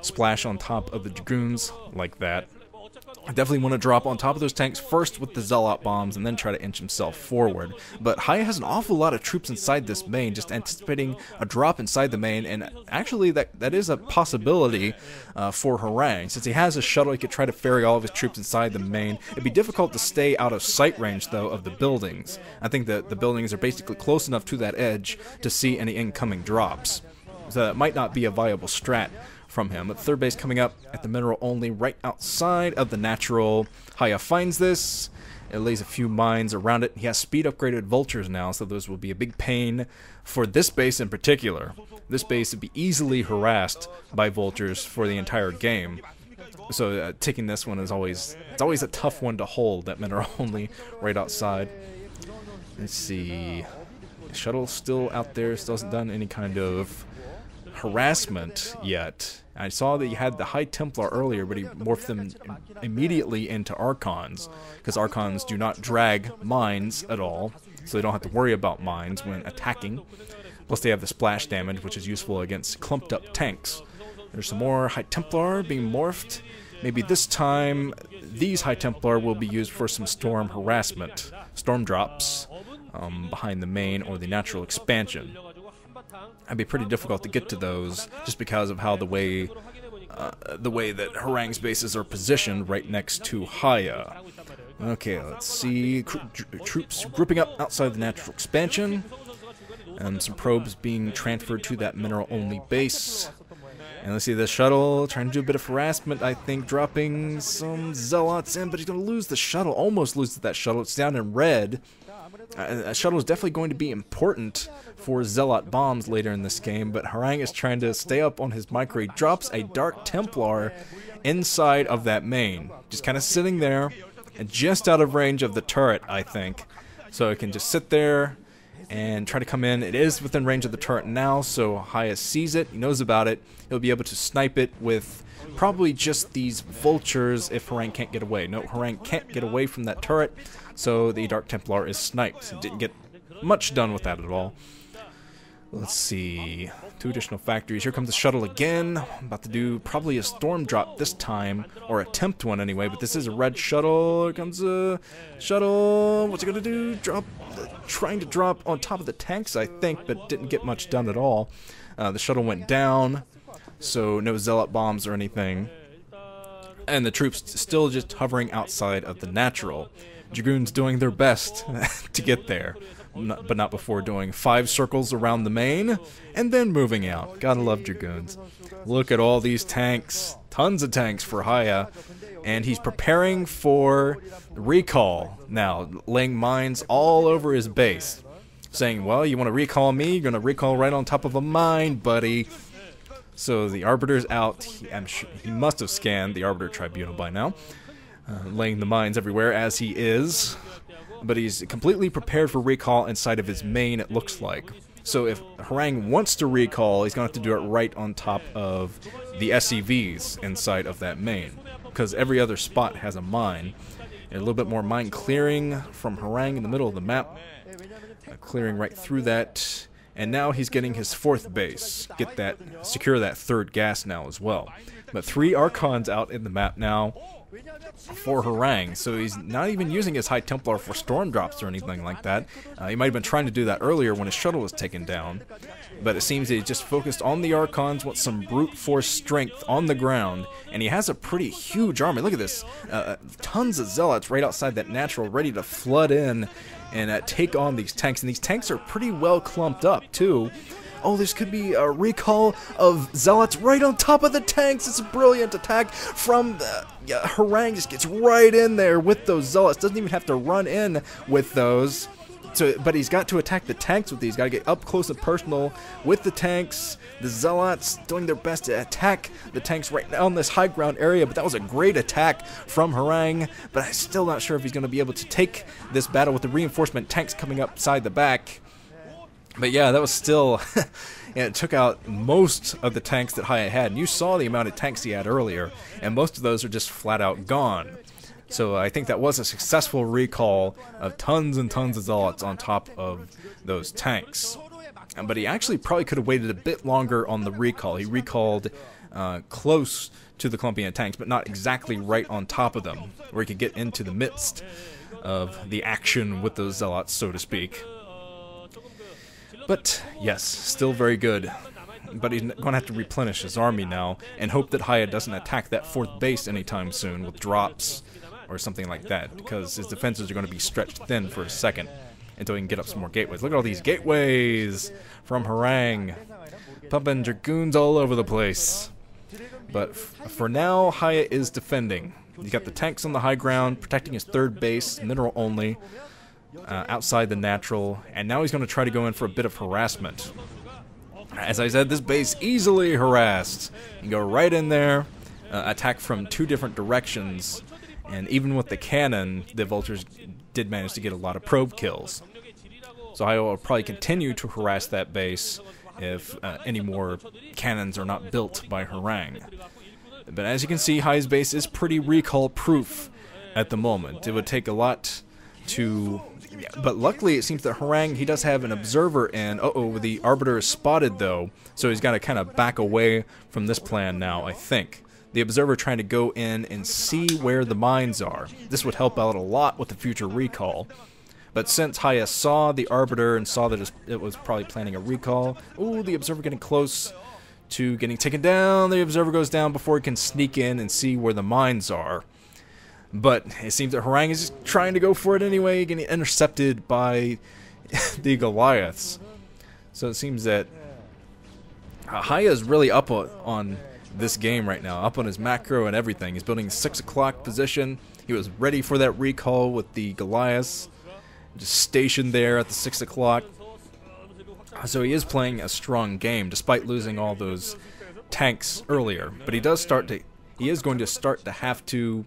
splash on top of the Dragoons like that. I definitely want to drop on top of those tanks first with the Zealot bombs and then try to inch himself forward. But Hiya has an awful lot of troops inside this main, just anticipating a drop inside the main, and actually that is a possibility for Harang. Since he has a shuttle, he could try to ferry all of his troops inside the main. It'd be difficult to stay out of sight range, though, of the buildings. I think that the buildings are basically close enough to that edge to see any incoming drops. So that might not be a viable strat from him. But third base coming up at the mineral only right outside of the natural. Hiya finds this. It lays a few mines around it. He has speed upgraded vultures now, so those will be a big pain for this base in particular. This base would be easily harassed by vultures for the entire game. So taking this one is always a tough one to hold, that mineral only right outside. Let's see. Shuttle still out there, still hasn't done any kind of harassment yet. I saw that you had the High Templar earlier, but he morphed them immediately into Archons, because Archons do not drag mines at all, so they don't have to worry about mines when attacking. Plus they have the splash damage, which is useful against clumped up tanks. There's some more High Templar being morphed. Maybe this time these High Templar will be used for some storm harassment, storm drops behind the main or the natural expansion. It'd be pretty difficult to get to those just because of how the way that Harang's bases are positioned right next to Hiya. Okay, let's see. Troops grouping up outside the natural expansion, and some probes being transferred to that mineral-only base. And let's see, the shuttle trying to do a bit of harassment, I think, dropping some zealots in, but he's going to lose the shuttle, almost loses that shuttle. It's down in red. A shuttle is definitely going to be important for zealot bombs later in this game, but Harang is trying to stay up on his micro. He drops a Dark Templar inside of that main, just kind of sitting there and just out of range of the turret, I think. So it can just sit there and try to come in. It is within range of the turret now, so Hiya sees it, he knows about it. He'll be able to snipe it with probably just these vultures if Harang can't get away. No, Harang can't get away from that turret, so the Dark Templar is sniped. Didn't get much done with that at all. Let's see. 2 additional factories. Here comes the shuttle again. I'm about to do probably a storm drop this time, or attempt one anyway, but this is a red shuttle. Here comes a shuttle. What's it gonna do? Trying to drop on top of the tanks, I think, but didn't get much done at all. The shuttle went down, so no zealot bombs or anything. And the troops still just hovering outside of the natural. Dragoons doing their best to get there, but not before doing 5 circles around the main and then moving out. Gotta love Dragoons. Look at all these tanks, tons of tanks for Hiya, and he's preparing for recall now, laying mines all over his base, saying, well, you want to recall me? You're gonna recall right on top of a mine, buddy. So the Arbiter's out. I'm sure he must have scanned the Arbiter Tribunal by now, laying the mines everywhere as he is. But he's completely prepared for recall inside of his main, it looks like. So if Harang wants to recall, he's going to have to do it right on top of the SCVs inside of that main, because every other spot has a mine. And a little bit more mine clearing from Harang in the middle of the map, clearing right through that. And now he's getting his 4th base. Secure that 3rd gas now as well. But 3 Archons out in the map now for Harang, so he's not even using his High Templar for storm drops or anything like that. He might have been trying to do that earlier when his shuttle was taken down, but it seems that he's just focused on the Archons, wants some brute force strength on the ground, and he has a pretty huge army. Look at this, tons of zealots right outside that natural, ready to flood in and take on these tanks, and these tanks are pretty well clumped up too. Oh, this could be a recall of zealots right on top of the tanks. It's a brilliant attack from Harang. Just gets right in there with those zealots. Doesn't even have to run in with those. But he's got to attack the tanks with these. Got to get up close and personal with the tanks. The zealots doing their best to attack the tanks right now in this high ground area. But that was a great attack from Harang. But I'm still not sure if he's going to be able to take this battle with the reinforcement tanks coming up side the back. But yeah, that was still, it took out most of the tanks that Hiya had. And you saw the amount of tanks he had earlier, and most of those are just flat out gone. So I think that was a successful recall of tons and tons of zealots on top of those tanks. But he actually probably could have waited a bit longer on the recall. He recalled close to the Colombian tanks, but not exactly right on top of them, where he could get into the midst of the action with those zealots, so to speak. But yes, still very good. But he's going to have to replenish his army now and hope that Hiya doesn't attack that 4th base anytime soon with drops or something like that, because his defenses are going to be stretched thin for a second until he can get up some more gateways. Look at all these gateways from Harang. Pumping Dragoons all over the place. But for now, Hiya is defending. He's got the tanks on the high ground, protecting his 3rd base, mineral only, outside the natural, and now he's going to try to go in for a bit of harassment. As I said, this base easily harassed. You can go right in there, attack from 2 different directions, and even with the cannon, the vultures did manage to get a lot of probe kills. So I will probably continue to harass that base if any more cannons are not built by Harang. But as you can see, Hiya's base is pretty recall proof at the moment. It would take a lot to... But luckily it seems that Harang, he does have an observer in. Uh-oh, the Arbiter is spotted though, so he's got to kind of back away from this plan now, I think. The observer trying to go in and see where the mines are. This would help out a lot with the future recall. But since Hiya saw the Arbiter and saw that it was probably planning a recall, ooh, the observer getting close to getting taken down. The observer goes down before he can sneak in and see where the mines are. But it seems that Harang is just trying to go for it anyway, getting intercepted by the Goliaths. So it seems that Hiya is really up on this game right now, up on his macro and everything. He's building 6 o'clock position. He was ready for that recall with the Goliaths, just stationed there at the 6 o'clock. So he is playing a strong game despite losing all those tanks earlier. But he is going to start to have to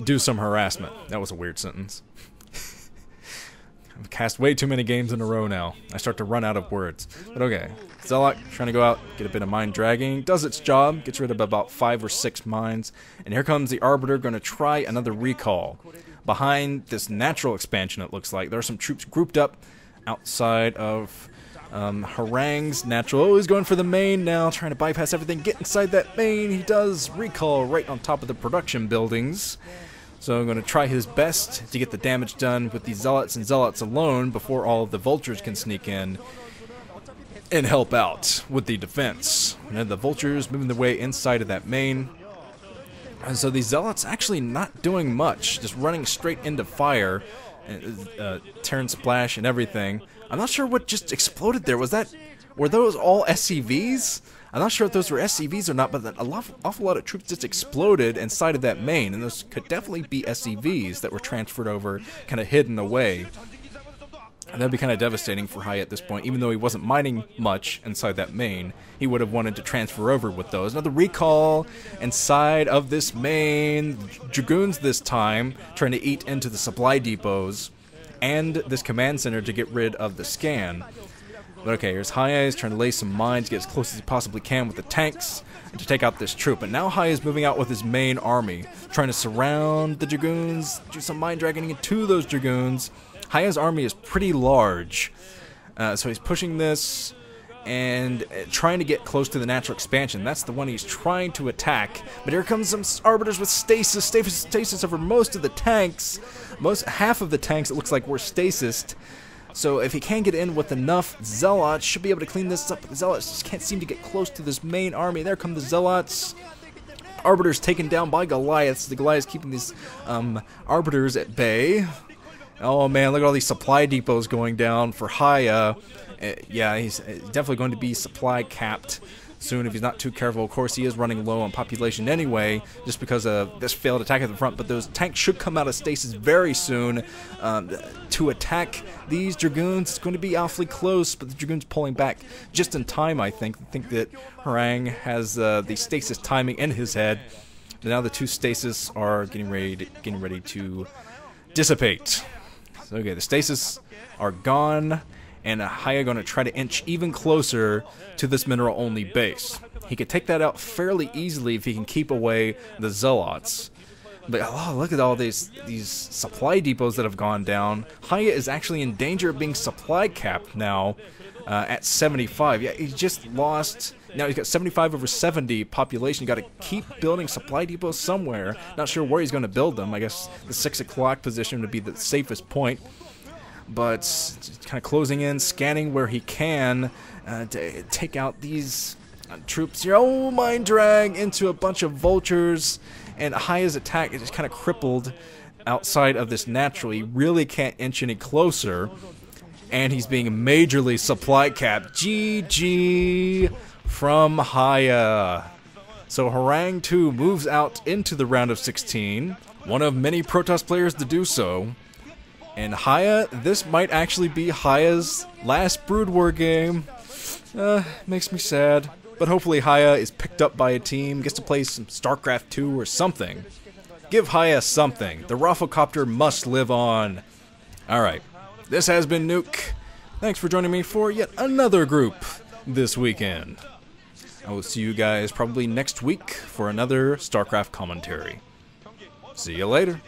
do some harassment. That was a weird sentence. I've cast way too many games in a row now. I start to run out of words. But okay, Zealot trying to go out, get a bit of mine dragging. Does its job, gets rid of about 5 or 6 mines. And here comes the Arbiter going to try another recall. Behind this natural expansion, it looks like, there are some troops grouped up outside of Harang's natural. Oh, he's going for the main now, trying to bypass everything, get inside that main. He does recall right on top of the production buildings. So I'm going to try his best to get the damage done with the Zealots and Zealots alone before all of the Vultures can sneak in and help out with the defense. And the Vultures moving their way inside of that main. And so the Zealots actually not doing much, just running straight into fire, Terran splash and everything. I'm not sure what just exploded there. Were those all SCVs? I'm not sure if those were SCVs or not, but an awful lot of troops just exploded inside of that main, and those could definitely be SCVs that were transferred over, kind of hidden away. And that'd be kind of devastating for Hiya at this point. Even though he wasn't mining much inside that main, he would have wanted to transfer over with those. Another recall inside of this main. Dragoons this time, trying to eat into the supply depots and this command center to get rid of the scan. But okay, here's Hiya. He's trying to lay some mines, get as close as he possibly can with the tanks and to take out this troop. But now Hiya is moving out with his main army, trying to surround the Dragoons, do some mine dragging into those Dragoons. Hiya's army is pretty large, so he's pushing this and trying to get close to the natural expansion. That's the one he's trying to attack. But here comes some Arbiters with stasis. Stasis over most of the tanks. Half of the tanks, it looks like, were stasis. So if he can get in with enough Zealots, should be able to clean this up. But the Zealots just can't seem to get close to this main army. There come the Zealots. Arbiters taken down by Goliaths. The Goliaths keeping these Arbiters at bay. Oh man, look at all these supply depots going down for Hiya. Yeah, he's definitely going to be supply capped soon if he's not too careful. Of course, he is running low on population anyway, just because of this failed attack at the front. But those tanks should come out of stasis very soon to attack these Dragoons. It's going to be awfully close, but the Dragoons pulling back just in time, I think. I think that Harang has the stasis timing in his head. But now the 2 stasis are getting ready to dissipate. So, okay, the stasis are gone, and Hiya going to try to inch even closer to this mineral-only base. He could take that out fairly easily if he can keep away the Zealots. But oh, look at all these supply depots that have gone down. Hiya is actually in danger of being supply capped now at 75. Yeah, he just lost Now he's got 75 over 70 population. You got to keep building supply depots somewhere. Not sure where he's going to build them. I guess the 6 o'clock position would be the safest point. But kind of closing in, scanning where he can to take out these troops here. Oh, mind drag into a bunch of vultures. And Hiya's attack is just kind of crippled outside of this natural. He really can't inch any closer. And he's being majorly supply capped. GG from Hiya. So Harang 2 moves out into the round of 16. One of many Protoss players to do so. And Hiya, this might actually be Hiya's last Brood War game. Makes me sad. But hopefully Hiya is picked up by a team, gets to play some StarCraft 2 or something. Give Hiya something. The roflcopter must live on. Alright, this has been Nuke. Thanks for joining me for yet another group this weekend. I will see you guys probably next week for another StarCraft commentary. See you later.